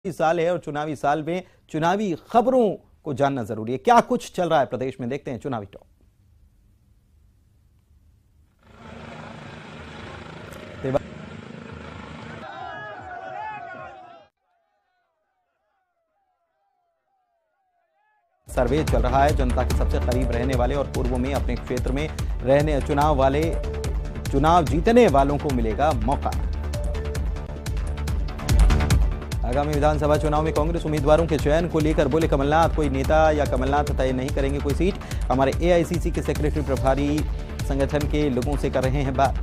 साल है और चुनावी साल में चुनावी खबरों को जानना जरूरी है। क्या कुछ चल रहा है प्रदेश में, देखते हैं चुनावी टॉप। सर्वे चल रहा है। जनता के सबसे करीब रहने वाले और पूर्व में अपने क्षेत्र में रहने चुनाव जीतने वालों को मिलेगा मौका। आगामी विधानसभा चुनाव में कांग्रेस उम्मीदवारों के चयन को लेकर बोले कमलनाथ, कोई नेता या कमलनाथ तय नहीं करेंगे कोई सीट। हमारे एआईसीसी के सेक्रेटरी प्रभारी संगठन के लोगों से कर रहे हैं बात।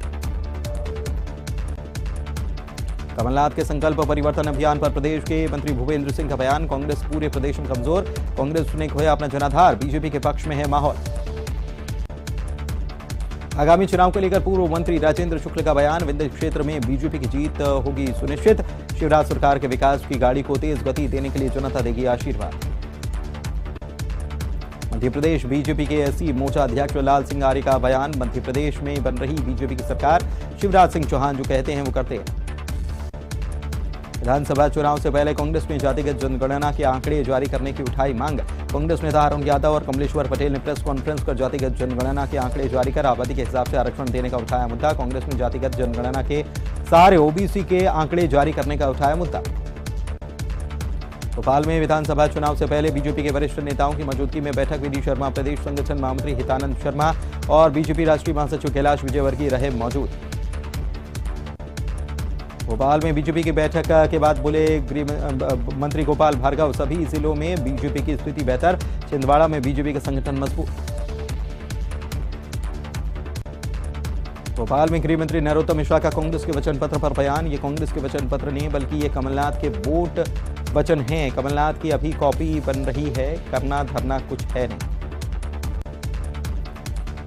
कमलनाथ के संकल्प परिवर्तन अभियान पर प्रदेश के मंत्री भूपेंद्र सिंह का बयान। कांग्रेस पूरे प्रदेश में कमजोर, कांग्रेस ने खोया अपना जनाधार, बीजेपी के पक्ष में है माहौल। आगामी चुनाव को लेकर पूर्व मंत्री राजेंद्र शुक्ल का बयान। विंध्य क्षेत्र में बीजेपी की जीत होगी सुनिश्चित। शिवराज सरकार के विकास की गाड़ी को तेज गति देने के लिए जनता देगी आशीर्वाद। मध्य प्रदेश बीजेपी के एससी मोर्चा अध्यक्ष लाल सिंह आर्य का बयान। मध्य प्रदेश में बन रही बीजेपी की सरकार, शिवराज सिंह चौहान जो कहते हैं वो करते हैं। विधानसभा चुनाव से पहले कांग्रेस ने जातिगत जनगणना के आंकड़े जारी करने की उठाई मांग। कांग्रेस नेता अरुण यादव और कमलेश्वर पटेल ने प्रेस कॉन्फ्रेंस कर जातिगत जनगणना के आंकड़े जारी कर आबादी के हिसाब से आरक्षण देने का उठाया मुद्दा। कांग्रेस ने जातिगत जनगणना के सारे ओबीसी के आंकड़े जारी करने का उठाया मुद्दा। भोपाल में विधानसभा चुनाव से पहले बीजेपी के वरिष्ठ नेताओं की मौजूदगी में बैठक। विधि शर्मा, प्रदेश संगठन महामंत्री हितानंद शर्मा और बीजेपी राष्ट्रीय महासचिव कैलाश विजयवर्गीय रहे मौजूद। भोपाल में बीजेपी की बैठक के बाद बोले गृह मंत्री गोपाल भार्गव, सभी जिलों में बीजेपी की स्थिति बेहतर, छिंदवाड़ा में बीजेपी का संगठन मजबूत। भोपाल में गृह मंत्री नरोत्तम मिश्रा का कांग्रेस के वचन पत्र पर बयान। ये कांग्रेस के वचन पत्र नहीं बल्कि ये कमलनाथ के वोट वचन हैं। कमलनाथ की अभी कॉपी बन रही है, करना धरना कुछ है नहीं।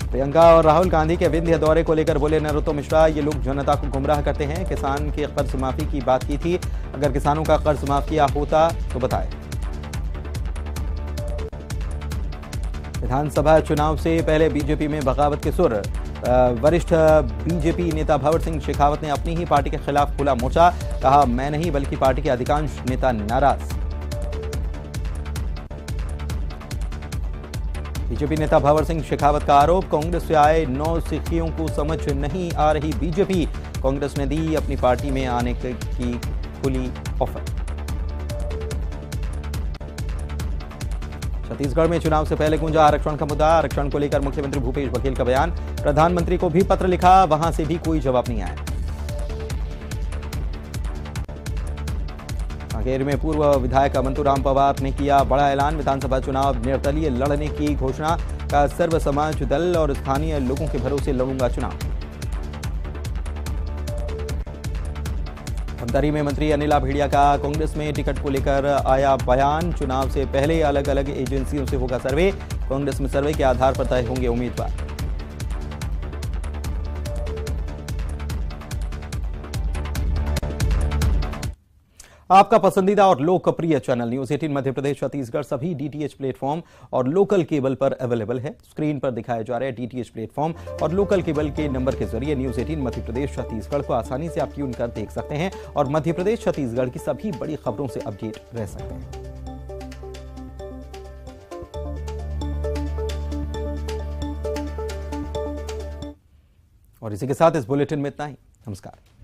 प्रियंका और राहुल गांधी के विंध्य दौरे को लेकर बोले नरोत्तम मिश्रा, ये लोग जनता को गुमराह करते हैं। किसान के कर्ज माफी की बात की थी, अगर किसानों का कर्ज माफ किया होता तो बताएं। विधानसभा चुनाव से पहले बीजेपी में बगावत के सुर। वरिष्ठ बीजेपी नेता भंवर सिंह शेखावत ने अपनी ही पार्टी के खिलाफ खोला मोर्चा। कहा, मैं नहीं बल्कि पार्टी के अधिकांश नेता नाराज। बीजेपी नेता भंवर सिंह शेखावत का आरोप, कांग्रेस से आए 9 सिखियों को समझ नहीं आ रही बीजेपी। कांग्रेस ने दी अपनी पार्टी में आने की खुली ऑफर। छत्तीसगढ़ में चुनाव से पहले गूंजा आरक्षण का मुद्दा। आरक्षण को लेकर मुख्यमंत्री भूपेश बघेल का बयान। प्रधानमंत्री को भी पत्र लिखा, वहां से भी कोई जवाब नहीं आया। कांकेर में पूर्व विधायक मंतूराम पवार ने किया बड़ा ऐलान। विधानसभा चुनाव निर्दलीय लड़ने की घोषणा का। सर्व समाज दल और स्थानीय लोगों के भरोसे लड़ूंगा चुनाव। धमतरी में मंत्री अनिला भेड़िया का कांग्रेस में टिकट को लेकर आया बयान। चुनाव से पहले अलग अलग एजेंसियों से होगा सर्वे, कांग्रेस में सर्वे के आधार पर तय होंगे उम्मीदवार। आपका पसंदीदा और लोकप्रिय चैनल न्यूज 18 मध्य प्रदेश छत्तीसगढ़ सभी डीटीएच प्लेटफॉर्म और लोकल केबल पर अवेलेबल है। स्क्रीन पर दिखाए जा रहे डीटीएच प्लेटफॉर्म और लोकल केबल के नंबर के जरिए न्यूज 18 मध्य प्रदेश छत्तीसगढ़ को आसानी से आप ट्यून कर देख सकते हैं और मध्य प्रदेश छत्तीसगढ़ की सभी बड़ी खबरों से अपडेट रह सकते हैं। और इसी के साथ इस बुलेटिन में इतना ही। नमस्कार।